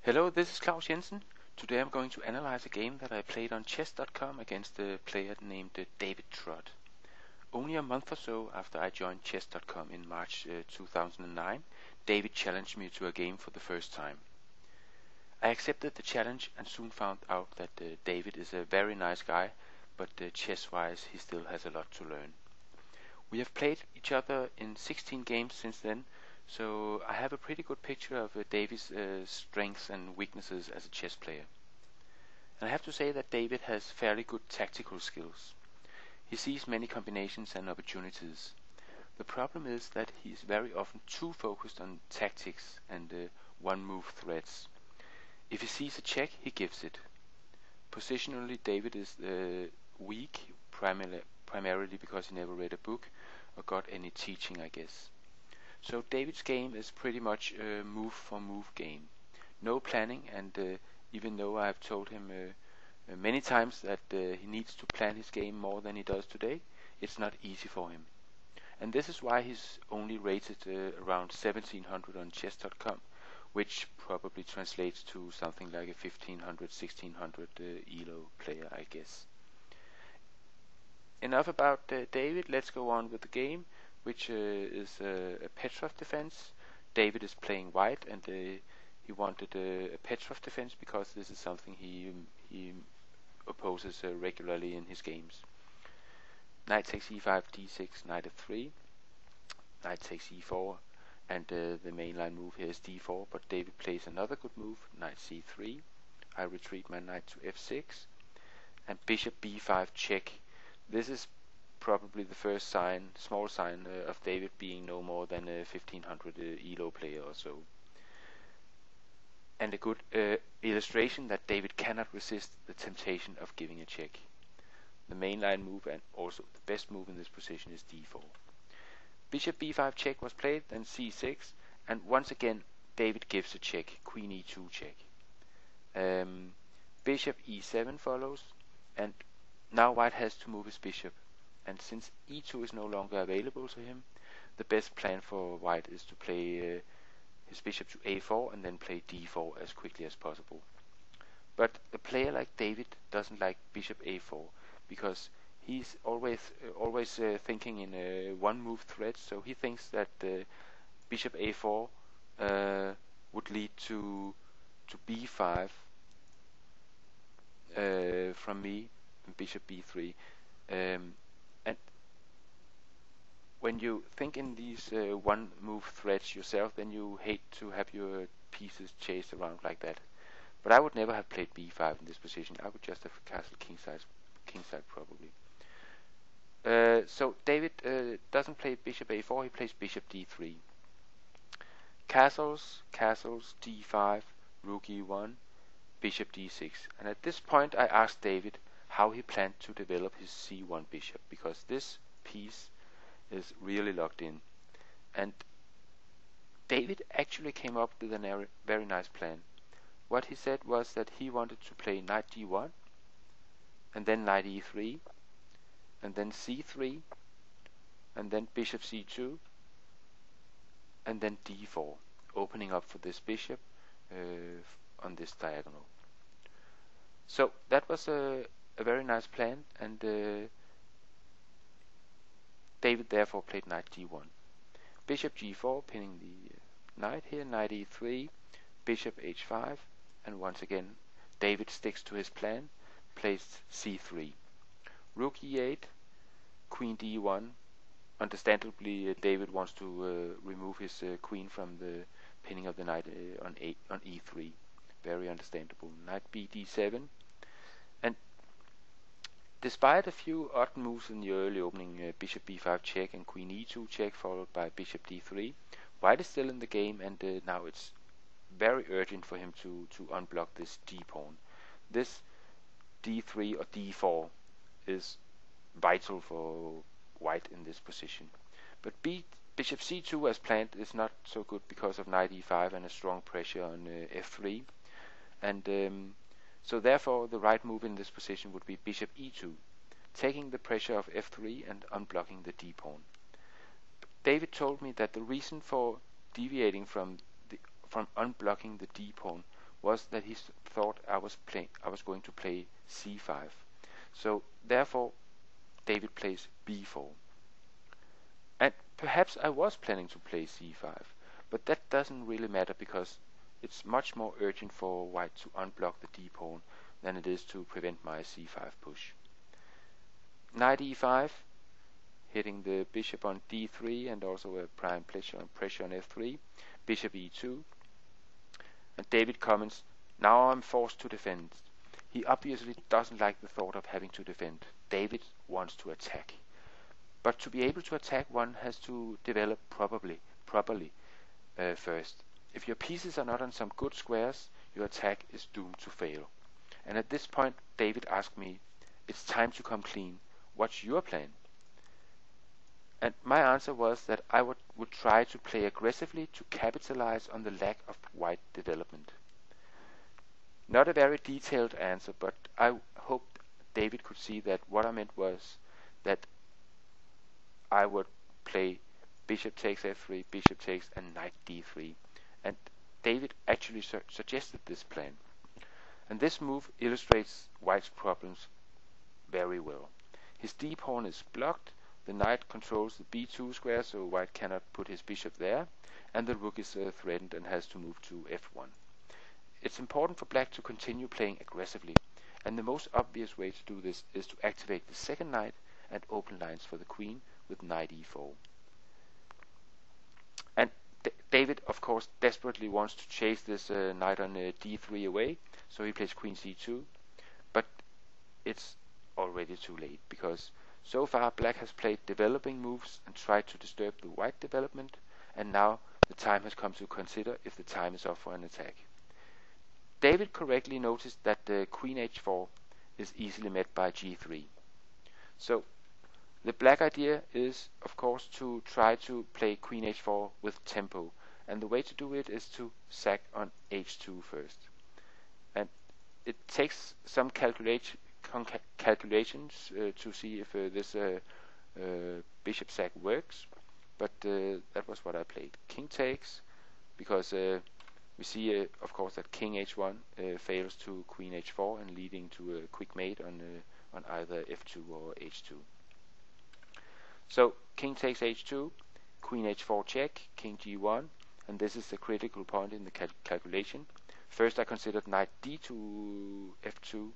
Hello, this is Claus Jensen. Today I'm going to analyze a game that I played on chess.com against a player named David Trott. Only a month or so after I joined chess.com in March 2009, David challenged me to a game for the first time. I accepted the challenge and soon found out that David is a very nice guy, but chess-wise he still has a lot to learn. We have played each other in 16 games since then, so I have a pretty good picture of David's strengths and weaknesses as a chess player. And I have to say that David has fairly good tactical skills. He sees many combinations and opportunities. The problem is that he is very often too focused on tactics and one-move threats. If he sees a check, he gives it. Positionally, David is weak, primarily because he never read a book or got any teaching, I guess. So David's game is pretty much a move-for-move game. No planning, and even though I have told him many times that he needs to plan his game more than he does today, it's not easy for him. And this is why he's only rated around 1700 on chess.com, which probably translates to something like a 1500, 1600 ELO player, I guess. Enough about David, let's go on with the game, which is a Petrov defense. David is playing white, and he wanted a Petrov defense because this is something he opposes regularly in his games. Knight takes e5, d6, knight f3, knight takes e4, and the mainline move here is d4, but David plays another good move, knight c3. I retreat my knight to f6, and bishop b5 check. This is probably the first small sign of David being no more than a 1500 ELO player or so. And a good illustration that David cannot resist the temptation of giving a check. The mainline move and also the best move in this position is d4. Bishop b5 check was played, then c6, and once again David gives a check, queen e2 check. Bishop e7 follows, and now white has to move his bishop, and since e2 is no longer available to him, the best plan for white is to play his bishop to a4 and then play d4 as quickly as possible. But a player like David doesn't like bishop a4 because he's always thinking in one-move threats, so he thinks that bishop a4 would lead to b5 from me, and bishop b3. And when you think in these one-move threats yourself, then you hate to have your pieces chased around like that. But I would never have played b5 in this position. I would just have castled kingside probably. So David doesn't play bishop a4, he plays bishop d3. Castles, d5, rook e1, bishop d6. And at this point I asked David how he planned to develop his c1 bishop, because this piece is really locked in. And David actually came up with a very nice plan. What he said was that he wanted to play knight d1, and then knight e3, and then c3, and then bishop c2, and then d4, opening up for this bishop on this diagonal. So that was a very nice plan, and David therefore played knight d1. Bishop g4, pinning the knight here, knight e3, bishop h5, and once again David sticks to his plan, plays c3. Rook e8, queen d1. Understandably, David wants to remove his queen from the pinning of the knight on e3. Very understandable. Knight b d7. And despite a few odd moves in the early opening, bishop b5 check and queen e2 check, followed by bishop d3, white is still in the game, and now it's very urgent for him to unblock this d-pawn. This d3 or d4 is vital for white in this position. But bishop c2 as planned is not so good because of knight e5 and a strong pressure on f3. And so therefore the right move in this position would be bishop e2, taking the pressure of f3 and unblocking the d-pawn. David told me that the reason for deviating from unblocking the d-pawn was that he thought I was going to play c5. So therefore David plays b4. And perhaps I was planning to play c5, but that doesn't really matter because it's much more urgent for white to unblock the d-pawn than it is to prevent my c5 push. Knight e5, hitting the bishop on d3 and also a prime pressure on f3, bishop e2, and David comments, "Now I'm forced to defend." He obviously doesn't like the thought of having to defend. David wants to attack. But to be able to attack, one has to develop properly first. If your pieces are not on some good squares, your attack is doomed to fail. And at this point, David asked me, "It's time to come clean. What's your plan?" And my answer was that I would try to play aggressively to capitalize on the lack of white development. Not a very detailed answer, but I hoped David could see that what I meant was that I would play bishop takes f3, bishop takes, and knight d3. And David actually suggested this plan. And this move illustrates white's problems very well. His d-pawn is blocked, the knight controls the b2 square, so white cannot put his bishop there, and the rook is threatened and has to move to f1. It's important for black to continue playing aggressively, and the most obvious way to do this is to activate the second knight and open lines for the queen with knight e4. And David, of course, desperately wants to chase this knight on d3 away, so he plays queen c2, but it's already too late, because so far black has played developing moves and tried to disturb the white development, and now the time has come to consider if the time is up for an attack. David correctly noticed that the queen h4 is easily met by g3. So the black idea is, of course, to try to play queen h4 with tempo, and the way to do it is to sack on h2 first. And it takes some calculations to see if this bishop sack works, but that was what I played. King takes, because we see, of course, that king h1 fails to queen h4 and leading to a quick mate on either f2 or h2. So king takes h2, queen h4 check, king g1, and this is the critical point in the calculation. First I considered knight d to f2,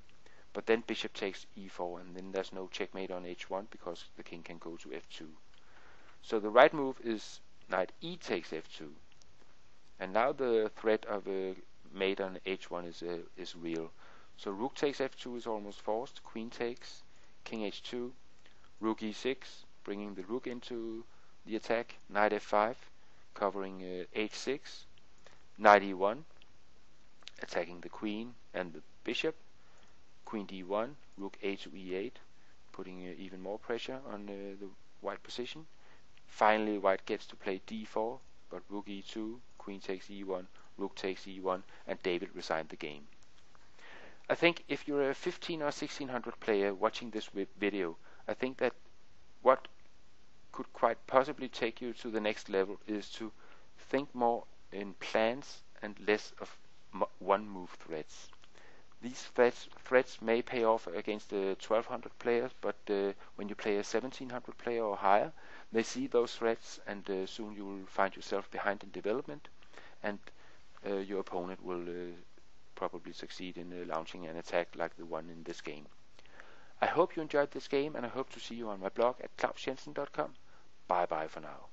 but then bishop takes e4, and then there's no checkmate on h1 because the king can go to f2. So the right move is knight e takes f2. And now the threat of a mate on h1 is real. So rook takes f2 is almost forced, queen takes, king h2, rook e6, bringing the rook into the attack, knight f5, covering h6, knight e1, attacking the queen and the bishop, queen d1, rook a to e8, putting even more pressure on the white position. Finally, white gets to play d4, but rook e2, queen takes e1, rook takes e1, and David resigned the game. I think if you're a 15 or 1600 player watching this video, I think that what could quite possibly take you to the next level is to think more in plans and less of one move threats. These threats may pay off against the 1200 players, but when you play a 1700 player or higher, they see those threats, and soon you will find yourself behind in development, and your opponent will probably succeed in launching an attack like the one in this game. I hope you enjoyed this game, and I hope to see you on my blog at klausjensen.com. Bye bye for now.